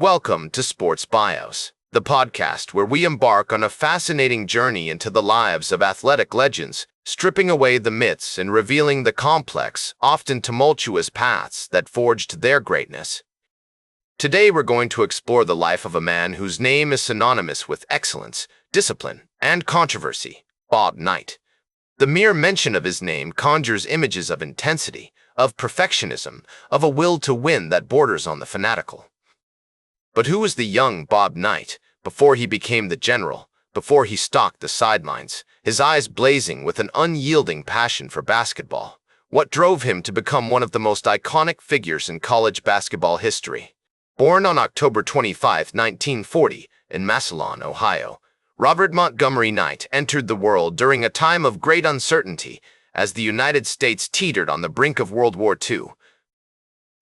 Welcome to Sports Bios, the podcast where we embark on a fascinating journey into the lives of athletic legends, stripping away the myths and revealing the complex, often tumultuous paths that forged their greatness. Today we're going to explore the life of a man whose name is synonymous with excellence, discipline, and controversy, Bob Knight. The mere mention of his name conjures images of intensity, of perfectionism, of a will to win that borders on the fanatical. But who was the young Bob Knight before he became the general, before he stalked the sidelines, his eyes blazing with an unyielding passion for basketball? What drove him to become one of the most iconic figures in college basketball history? Born on October 25, 1940, in Massillon, Ohio, Robert Montgomery Knight entered the world during a time of great uncertainty as the United States teetered on the brink of World War II.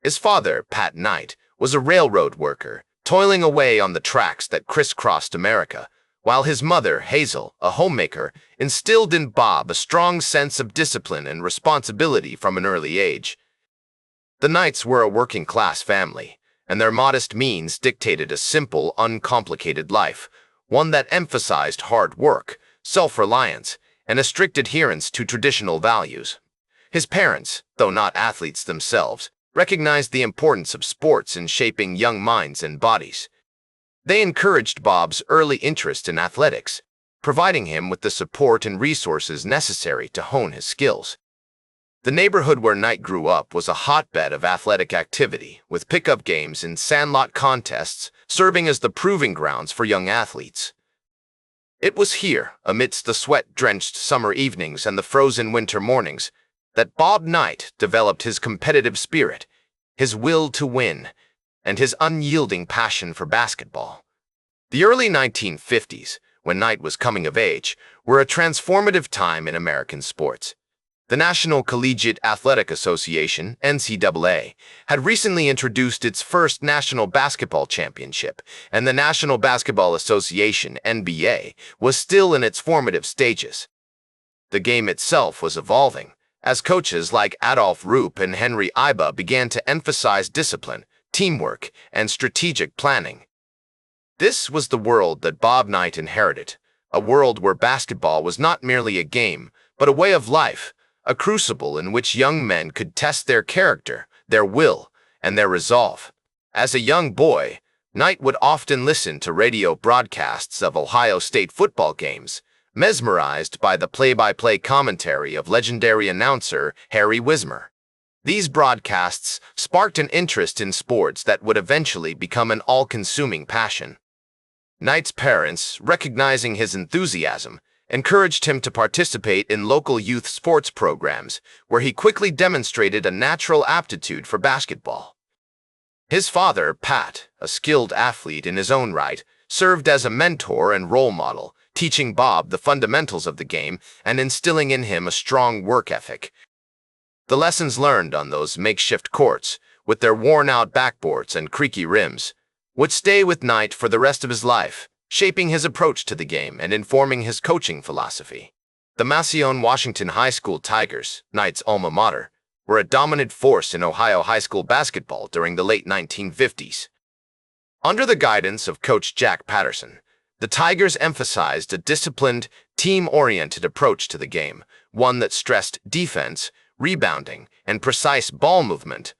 His father, Pat Knight, was a railroad worker, toiling away on the tracks that crisscrossed America, while his mother, Hazel, a homemaker, instilled in Bob a strong sense of discipline and responsibility from an early age. The Knights were a working-class family, and their modest means dictated a simple, uncomplicated life, one that emphasized hard work, self-reliance, and a strict adherence to traditional values. His parents, though not athletes themselves, recognized the importance of sports in shaping young minds and bodies. They encouraged Bob's early interest in athletics, providing him with the support and resources necessary to hone his skills. The neighborhood where Knight grew up was a hotbed of athletic activity, with pickup games and sandlot contests serving as the proving grounds for young athletes. It was here, amidst the sweat-drenched summer evenings and the frozen winter mornings, that Bob Knight developed his competitive spirit, his will to win, and his unyielding passion for basketball. The early 1950s, when Knight was coming of age, were a transformative time in American sports. The National Collegiate Athletic Association, NCAA, had recently introduced its first national basketball championship, and the National Basketball Association, NBA, was still in its formative stages. The game itself was evolving, as coaches like Adolph Rupp and Henry Iba began to emphasize discipline, teamwork, and strategic planning. This was the world that Bob Knight inherited, a world where basketball was not merely a game, but a way of life, a crucible in which young men could test their character, their will, and their resolve. As a young boy, Knight would often listen to radio broadcasts of Ohio State football games, mesmerized by the play-by-play commentary of legendary announcer Harry Wismer. These broadcasts sparked an interest in sports that would eventually become an all-consuming passion. Knight's parents, recognizing his enthusiasm, encouraged him to participate in local youth sports programs, where he quickly demonstrated a natural aptitude for basketball. His father, Pat, a skilled athlete in his own right, served as a mentor and role model, teaching Bob the fundamentals of the game and instilling in him a strong work ethic. The lessons learned on those makeshift courts, with their worn-out backboards and creaky rims, would stay with Knight for the rest of his life, shaping his approach to the game and informing his coaching philosophy. The Massillon, Washington High School Tigers, Knight's alma mater, were a dominant force in Ohio high school basketball during the late 1950s. Under the guidance of Coach Jack Patterson, the Tigers emphasized a disciplined, team-oriented approach to the game, one that stressed defense, rebounding, and precise ball movement.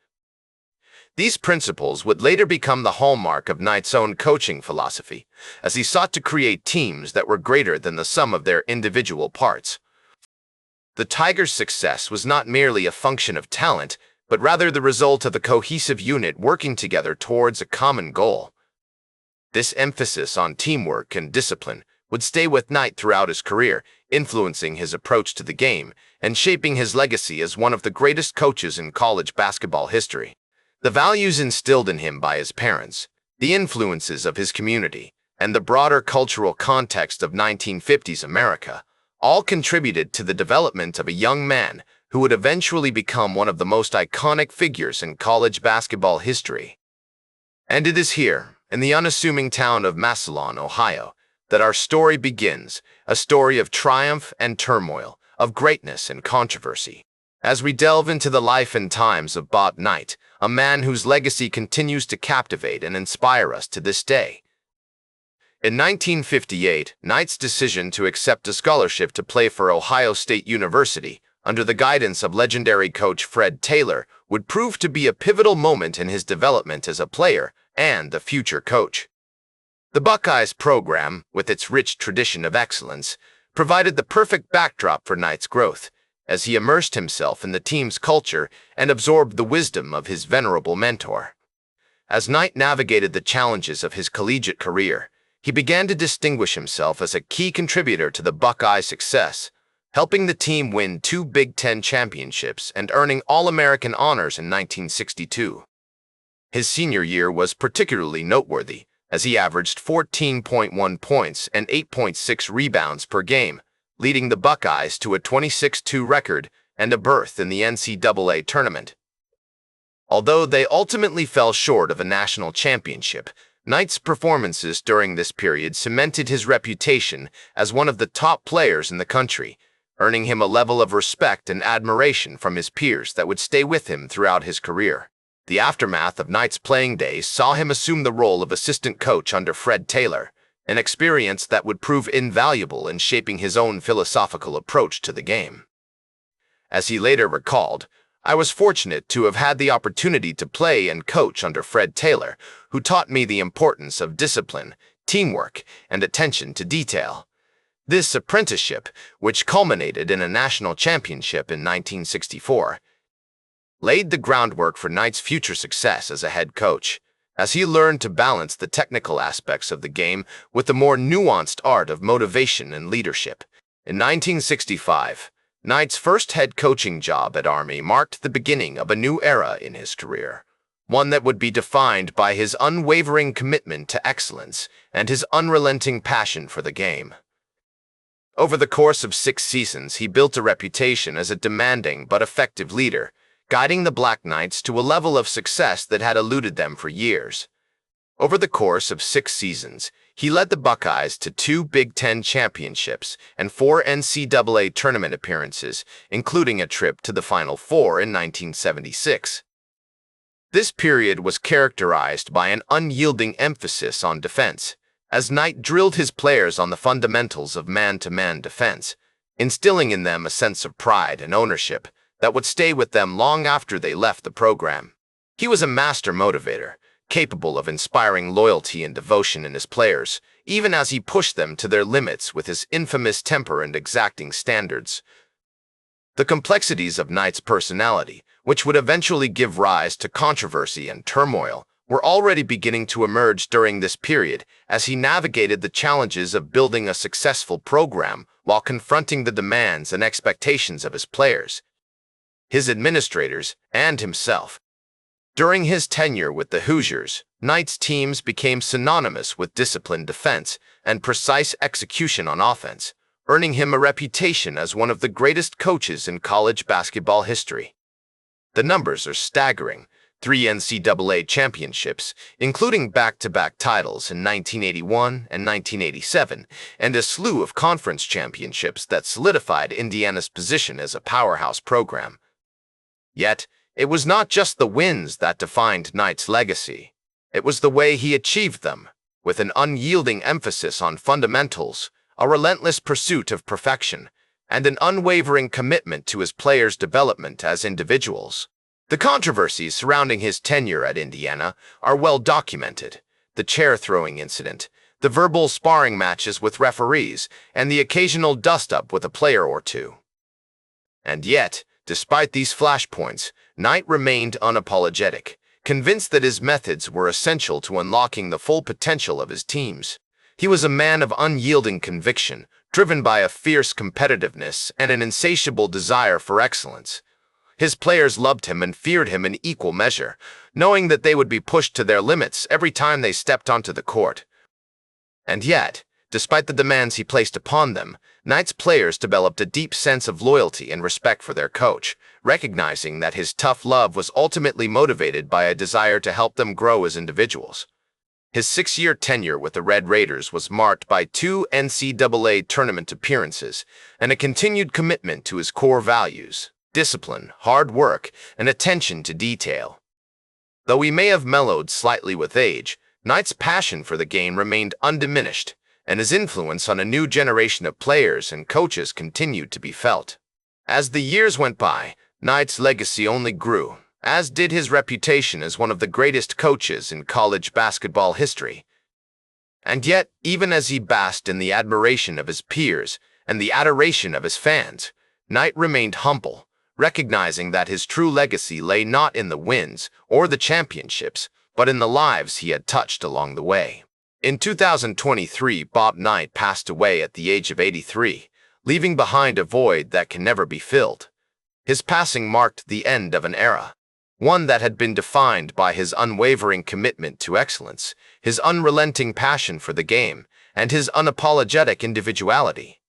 These principles would later become the hallmark of Knight's own coaching philosophy, as he sought to create teams that were greater than the sum of their individual parts. The Tigers' success was not merely a function of talent, but rather the result of a cohesive unit working together towards a common goal. This emphasis on teamwork and discipline would stay with Knight throughout his career, influencing his approach to the game and shaping his legacy as one of the greatest coaches in college basketball history. The values instilled in him by his parents, the influences of his community, and the broader cultural context of 1950s America all contributed to the development of a young man who would eventually become one of the most iconic figures in college basketball history. And it is here, in the unassuming town of Massillon, Ohio, that our story begins, a story of triumph and turmoil, of greatness and controversy. As we delve into the life and times of Bob Knight, a man whose legacy continues to captivate and inspire us to this day. In 1958, Knight's decision to accept a scholarship to play for Ohio State University, under the guidance of legendary coach Fred Taylor, would prove to be a pivotal moment in his development as a player and a future coach. The Buckeyes program, with its rich tradition of excellence, provided the perfect backdrop for Knight's growth, as he immersed himself in the team's culture and absorbed the wisdom of his venerable mentor. As Knight navigated the challenges of his collegiate career, he began to distinguish himself as a key contributor to the Buckeyes' success, helping the team win 2 Big Ten championships and earning All-American honors in 1962. His senior year was particularly noteworthy, as he averaged 14.1 points and 8.6 rebounds per game, leading the Buckeyes to a 26-2 record and a berth in the NCAA tournament. Although they ultimately fell short of a national championship, Knight's performances during this period cemented his reputation as one of the top players in the country, earning him a level of respect and admiration from his peers that would stay with him throughout his career. The aftermath of Knight's playing days saw him assume the role of assistant coach under Fred Taylor, an experience that would prove invaluable in shaping his own philosophical approach to the game. As he later recalled, "I was fortunate to have had the opportunity to play and coach under Fred Taylor, who taught me the importance of discipline, teamwork, and attention to detail." This apprenticeship, which culminated in a national championship in 1964, laid the groundwork for Knight's future success as a head coach, as he learned to balance the technical aspects of the game with the more nuanced art of motivation and leadership. In 1965, Knight's first head coaching job at Army marked the beginning of a new era in his career, one that would be defined by his unwavering commitment to excellence and his unrelenting passion for the game. Over the course of 6 seasons, he built a reputation as a demanding but effective leader, guiding the Black Knights to a level of success that had eluded them for years. Over the course of 6 seasons, he led the Buckeyes to 2 Big Ten championships and 4 NCAA tournament appearances, including a trip to the Final Four in 1976. This period was characterized by an unyielding emphasis on defense, as Knight drilled his players on the fundamentals of man-to-man defense, instilling in them a sense of pride and ownership that would stay with them long after they left the program. He was a master motivator, capable of inspiring loyalty and devotion in his players, even as he pushed them to their limits with his infamous temper and exacting standards. The complexities of Knight's personality, which would eventually give rise to controversy and turmoil, were already beginning to emerge during this period as he navigated the challenges of building a successful program while confronting the demands and expectations of his players, his administrators, and himself. During his tenure with the Hoosiers, Knight's teams became synonymous with disciplined defense and precise execution on offense, earning him a reputation as one of the greatest coaches in college basketball history. The numbers are staggering: 3 NCAA championships, including back-to-back titles in 1981 and 1987, and a slew of conference championships that solidified Indiana's position as a powerhouse program. Yet, it was not just the wins that defined Knight's legacy. It was the way he achieved them, with an unyielding emphasis on fundamentals, a relentless pursuit of perfection, and an unwavering commitment to his players' development as individuals. The controversies surrounding his tenure at Indiana are well documented: the chair-throwing incident, the verbal sparring matches with referees, and the occasional dust-up with a player or two. And yet, despite these flashpoints, Knight remained unapologetic, convinced that his methods were essential to unlocking the full potential of his teams. He was a man of unyielding conviction, driven by a fierce competitiveness and an insatiable desire for excellence. His players loved him and feared him in equal measure, knowing that they would be pushed to their limits every time they stepped onto the court. And yet, despite the demands he placed upon them, Knight's players developed a deep sense of loyalty and respect for their coach, recognizing that his tough love was ultimately motivated by a desire to help them grow as individuals. His 6-year tenure with the Red Raiders was marked by 2 NCAA tournament appearances and a continued commitment to his core values: discipline, hard work, and attention to detail. Though he may have mellowed slightly with age, Knight's passion for the game remained undiminished, and his influence on a new generation of players and coaches continued to be felt. As the years went by, Knight's legacy only grew, as did his reputation as one of the greatest coaches in college basketball history. And yet, even as he basked in the admiration of his peers and the adoration of his fans, Knight remained humble, recognizing that his true legacy lay not in the wins or the championships, but in the lives he had touched along the way. In 2023, Bob Knight passed away at the age of 83, leaving behind a void that can never be filled. His passing marked the end of an era, one that had been defined by his unwavering commitment to excellence, his unrelenting passion for the game, and his unapologetic individuality.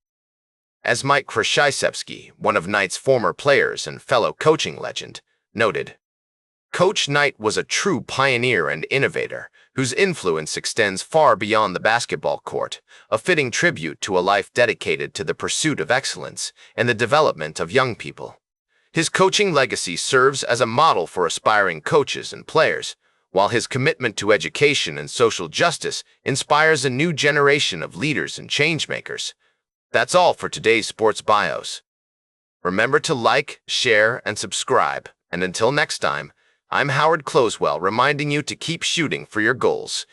As Mike Krzyzewski, one of Knight's former players and fellow coaching legend, noted, Coach Knight was a true pioneer and innovator, whose influence extends far beyond the basketball court, a fitting tribute to a life dedicated to the pursuit of excellence and the development of young people. His coaching legacy serves as a model for aspiring coaches and players, while his commitment to education and social justice inspires a new generation of leaders and changemakers. That's all for today's Sports Bios. Remember to like, share, and subscribe, and until next time, I'm Howard Closewell reminding you to keep shooting for your goals.